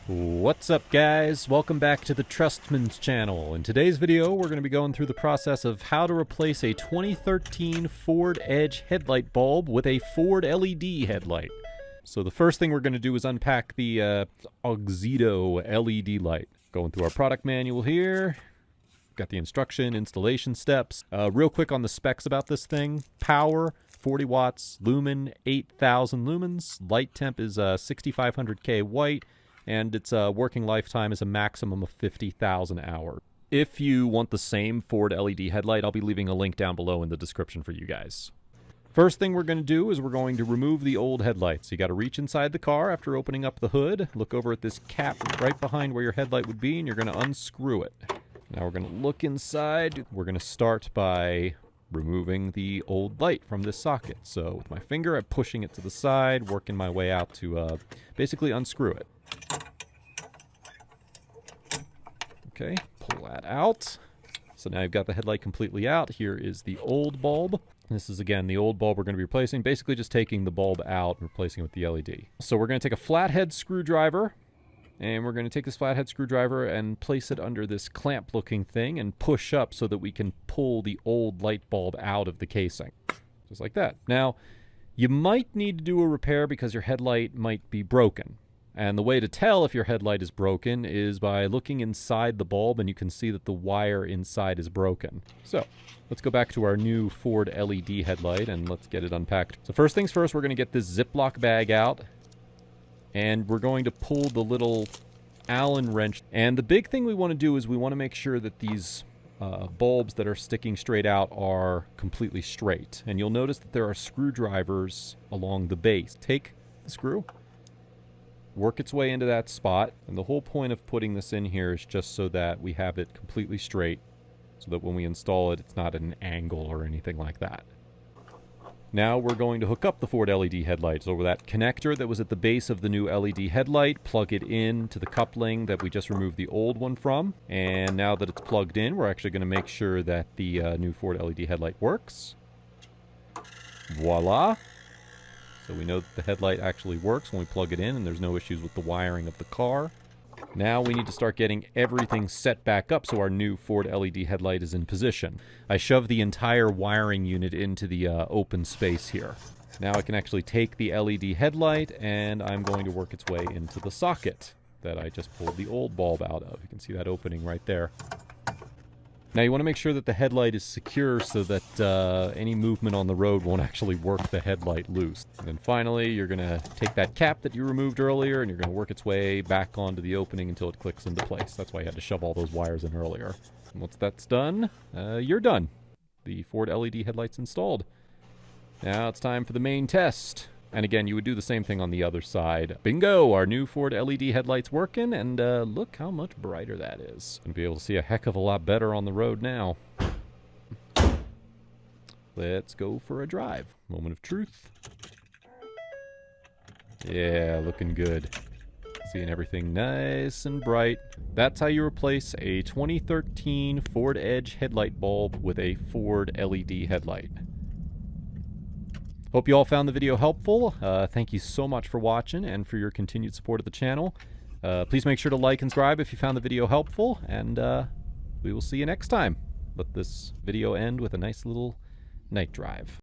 What's up, guys? Welcome back to the Trustman's channel. In today's video, we're going to be going through the process of how to replace a 2013 Ford Edge headlight bulb with a Ford LED headlight. So the first thing we're going to do is unpack the Auxito LED light. Going through our product manual here. Got the instruction, installation steps. Real quick on the specs about this thing. Power, 40 watts, lumen, 8,000 lumens. Light temp is 6,500K white. And its working lifetime is a maximum of 50,000 hours. If you want the same Ford LED headlight, I'll be leaving a link down below in the description for you guys. First thing we're going to do is we're going to remove the old headlight. So you got to reach inside the car after opening up the hood, look over at this cap right behind where your headlight would be, and you're going to unscrew it. Now we're going to look inside. We're going to start by removing the old light from this socket. So with my finger, I'm pushing it to the side, working my way out to basically unscrew it. Okay, pull that out. So now you've got the headlight completely out. Here is the old bulb. This is, again, the old bulb we're going to be replacing, basically just taking the bulb out and replacing it with the LED. So we're going to take a flathead screwdriver, and we're going to take this flathead screwdriver and place it under this clamp-looking thing and push up so that we can pull the old light bulb out of the casing. Just like that. Now, you might need to do a repair because your headlight might be broken. And the way to tell if your headlight is broken is by looking inside the bulb, and you can see that the wire inside is broken. So let's go back to our new Ford LED headlight and let's get it unpacked. So first things first, we're going to get this Ziploc bag out, and we're going to pull the little Allen wrench. And the big thing we want to do is we want to make sure that these bulbs that are sticking straight out are completely straight. And you'll notice that there are screwdrivers along the base. Take the screw, work its way into that spot, and the whole point of putting this in here is just so that we have it completely straight, so that when we install it, it's not at an angle or anything like that. Now we're going to hook up the Ford LED headlights over that connector that was at the base of the new LED headlight, plug it in to the coupling that we just removed the old one from, and now that it's plugged in, we're actually going to make sure that the new Ford LED headlight works. Voila! So we know that the headlight actually works when we plug it in, and there's no issues with the wiring of the car. Now we need to start getting everything set back up so our new Ford LED headlight is in position. I shoved the entire wiring unit into the open space here. Now I can actually take the LED headlight, and I'm going to work its way into the socket that I just pulled the old bulb out of. You can see that opening right there. Now you want to make sure that the headlight is secure so that any movement on the road won't actually work the headlight loose. And then finally, you're going to take that cap that you removed earlier, and you're going to work its way back onto the opening until it clicks into place. That's why you had to shove all those wires in earlier. And once that's done, you're done. The Ford LED headlight's installed. Now it's time for the main test. And again, you would do the same thing on the other side. Bingo! Our new Ford LED headlight's working, and look how much brighter that is. Gonna be able to see a heck of a lot better on the road now. Let's go for a drive. Moment of truth. Yeah, looking good. Seeing everything nice and bright. That's how you replace a 2013 Ford Edge headlight bulb with a Ford LED headlight. Hope you all found the video helpful. Thank you so much for watching and for your continued support of the channel. Please make sure to like and subscribe if you found the video helpful, and we will see you next time. Let this video end with a nice little night drive.